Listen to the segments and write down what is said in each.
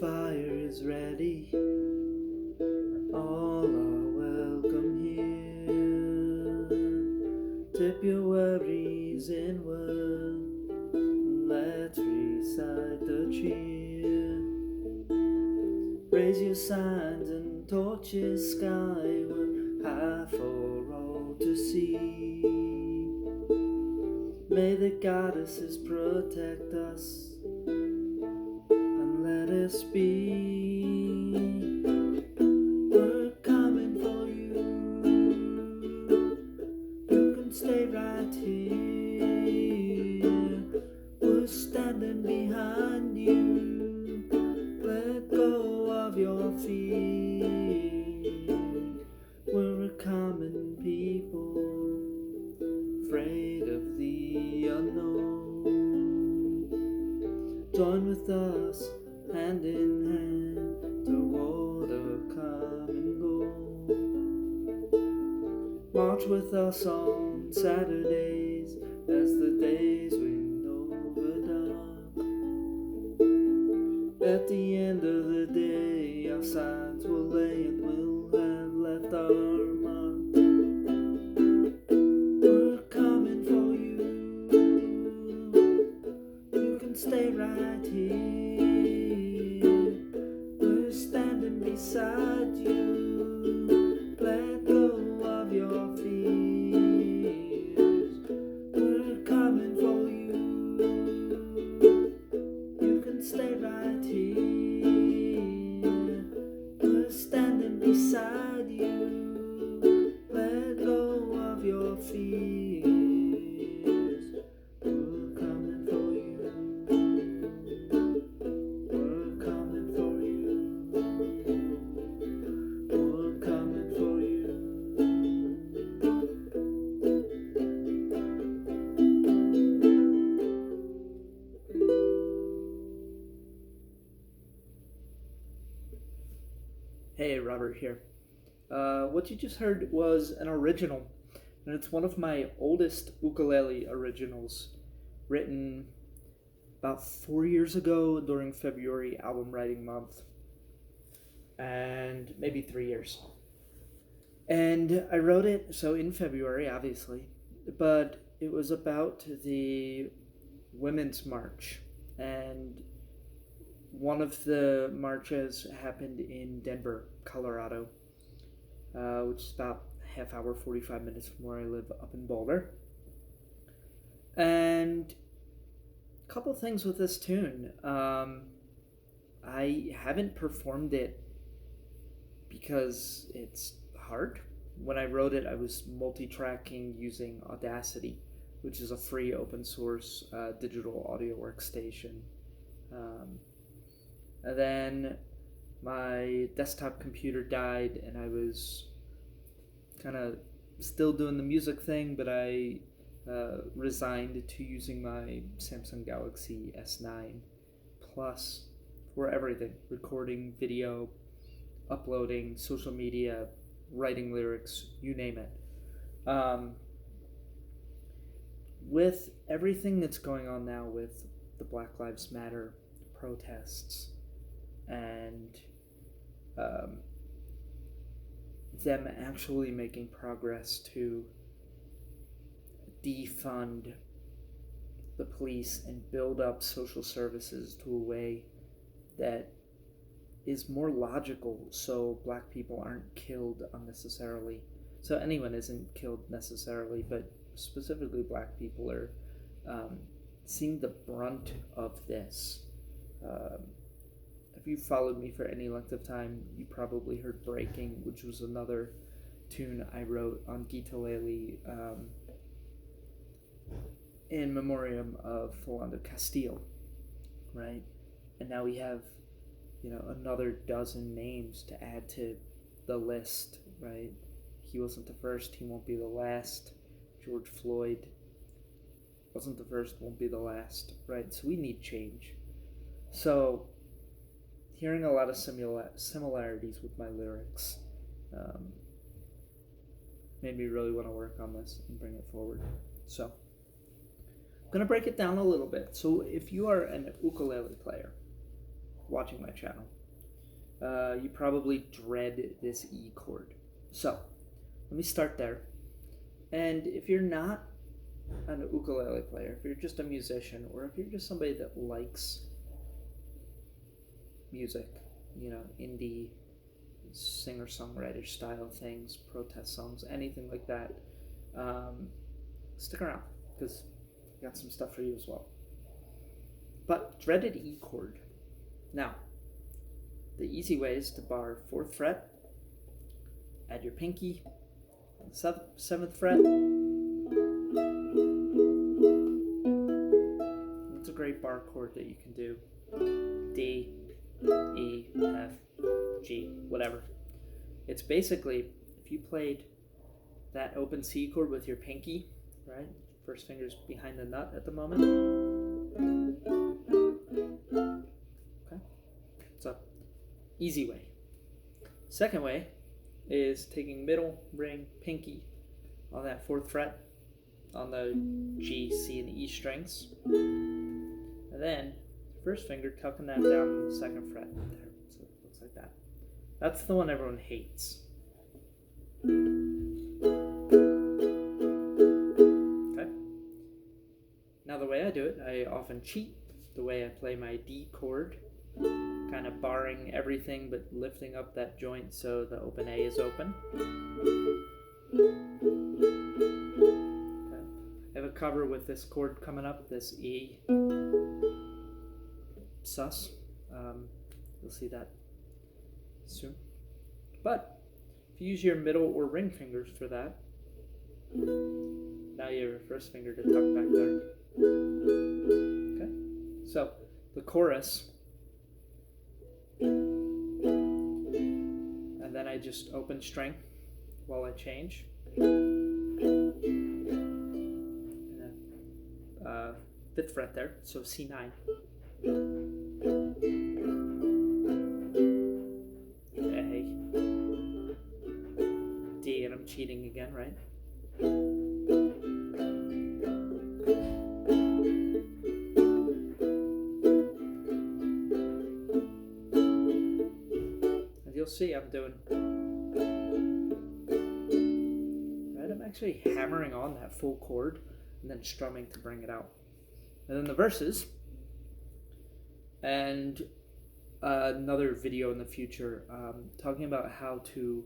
fire is ready. All are welcome here. Dip your worries inward. Let's recite the cheer. Raise your signs and torches skyward, high for all to see. May the goddesses protect us and let us be. We're coming for you. You can stay right here. We're standing behind you. Let go of your fear. We're a common people, afraid of the unknown. Join with us, hand in hand, toward a common goal. March with us on Saturdays, as the days wind over dark. At the end of the day, our signs will lay and we'll have left our mark. We're coming for you. You can stay right here. We're standing beside you. Let go of your fears. We're coming for you. You can stay right here. We're standing beside you. Let go of your fears. We're coming for you. We're coming for you. We're coming for you. Hey, Robert here. What you just heard was an original, and it's one of my oldest ukulele originals, written about 4 years ago during February album writing month, and maybe 3 years. And I wrote it, so in February, obviously, but it was about the Women's March, and one of the marches happened in Denver, Colorado, which is about a half hour, 45 minutes from where I live up in Boulder. And a couple things with this tune. I haven't performed it because it's hard. When I wrote it, I was multi-tracking using Audacity, which is a free open source digital audio workstation. And then my desktop computer died, and I was kind of still doing the music thing, but I resigned to using my Samsung Galaxy S9 Plus for everything: recording, video, uploading, social media, writing lyrics, you name it. With everything that's going on now with the Black Lives Matter protests, and them actually making progress to defund the police and build up social services to a way that is more logical, so black people aren't killed unnecessarily. So anyone isn't killed necessarily, but specifically black people are seeing the brunt of this. If you followed me for any length of time, you probably heard Breaking, which was another tune I wrote on Guitalele in memoriam of Philando Castile, right? And now we have, another dozen names to add to the list, right? He wasn't the first, he won't be the last. George Floyd wasn't the first, won't be the last, right? So we need change. So hearing a lot of similarities with my lyrics made me really want to work on this and bring it forward. So I'm going to break it down a little bit. So if you are an ukulele player, watching my channel, you probably dread this E chord. So, let me start there. And if you're not an ukulele player, if you're just a musician, or if you're just somebody that likes music, indie singer-songwriter style things, protest songs, anything like that, stick around because I got some stuff for you as well. But dreaded E chord. Now, the easy way is to bar 4th fret, add your pinky, on the 7th fret. It's a great bar chord that you can do. D, E, F, G, whatever. It's basically, if you played that open C chord with your pinky, right? First finger's behind the nut at the moment. Okay? So, easy way. Second way is taking middle ring pinky on that 4th fret on the G, C, and E strings. And then first finger tucking that down on the 2nd fret there. So it looks like that. That's the one everyone hates. Okay. Now the way I do it, I often cheat the way I play my D chord, kind of barring everything but lifting up that joint so the open A is open. Okay. I have a cover with this chord coming up, this E sus. You'll see that soon. But if you use your middle or ring fingers for that, now you have your first finger to tuck back there. Okay, so the chorus, and then I just open string while I change, and then 5th fret there, so C9. A, D, and I'm cheating again, right? And you'll see I'm doing, right? I'm actually hammering on that full chord and then strumming to bring it out. And then the verses, and another video in the future talking about how to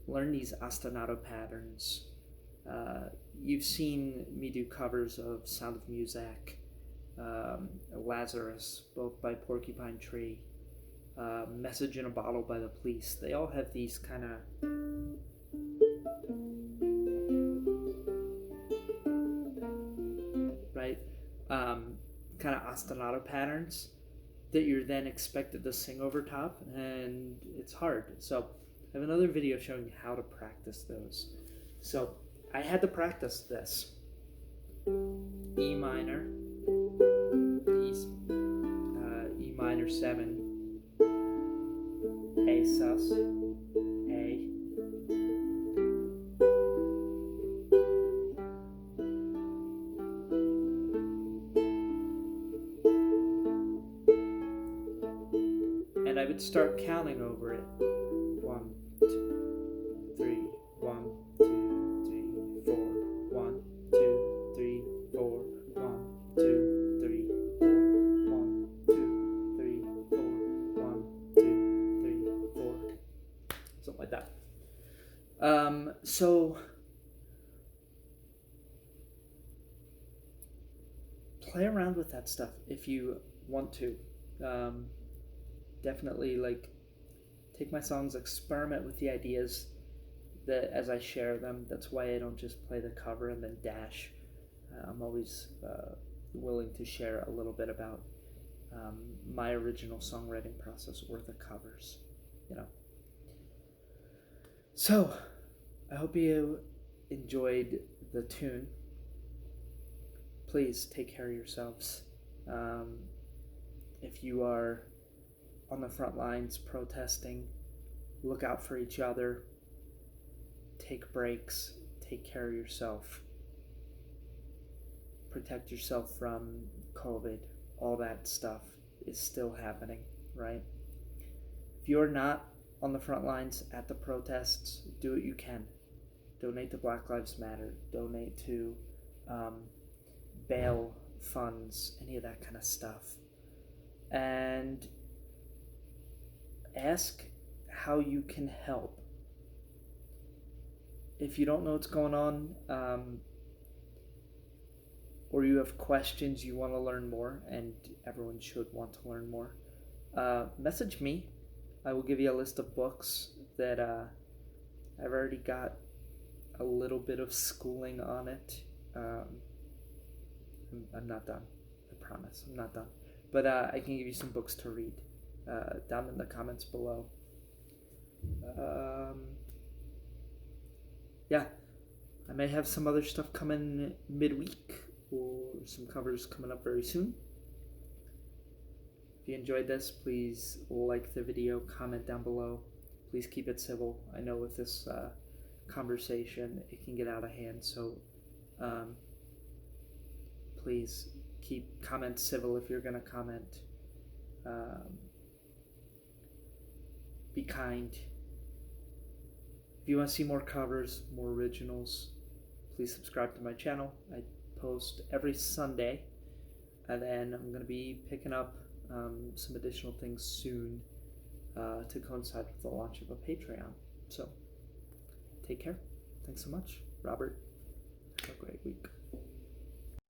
learn these ostinato patterns. You've seen me do covers of Sound of Music, Lazarus, both by Porcupine Tree, Message in a Bottle by The Police. They all have these kind of kind of ostinato patterns that you're then expected to sing over top, and it's hard. So I have another video showing you how to practice those. So I had to practice this. E minor, E minor 7, A sus, A, and I would start counting over it. 1, 2, 3, 1, 2, 3, 4. 1, 2, 3, 4. 1, 2, 3, 4. 1, 2, 3, 4. 1, 2, 3, 4. Something like that. So play around with that stuff if you want to. Definitely take my songs, experiment with the ideas that as I share them. That's why I don't just play the cover and then dash. I'm always willing to share a little bit about my original songwriting process or the covers, So I hope you enjoyed the tune. Please take care of yourselves. If you are on the front lines protesting, look out for each other, take breaks, take care of yourself, protect yourself from COVID, all that stuff. is still happening, right? If you're not on the front lines at the protests, do what you can. Donate to Black Lives Matter. Donate to bail funds, any of that kind of stuff. And ask how you can help. If you don't know what's going on, or you have questions, you want to learn more, and everyone should want to learn more, message me. I will give you a list of books that I've already got a little bit of schooling on it. I'm not done. I promise. I'm not done. But I can give you some books to read down in the comments below. Yeah, I may have some other stuff coming midweek, or some covers coming up very soon. If you enjoyed this, please like the video, comment down below. Please keep it civil. I know with this conversation, it can get out of hand, so please keep comments civil if you're going to comment. Be kind. If you want to see more covers, more originals, please subscribe to my channel. I post every Sunday, and then I'm going to be picking up some additional things soon to coincide with the launch of a Patreon. So, take care. Thanks so much. Robert, have a great week.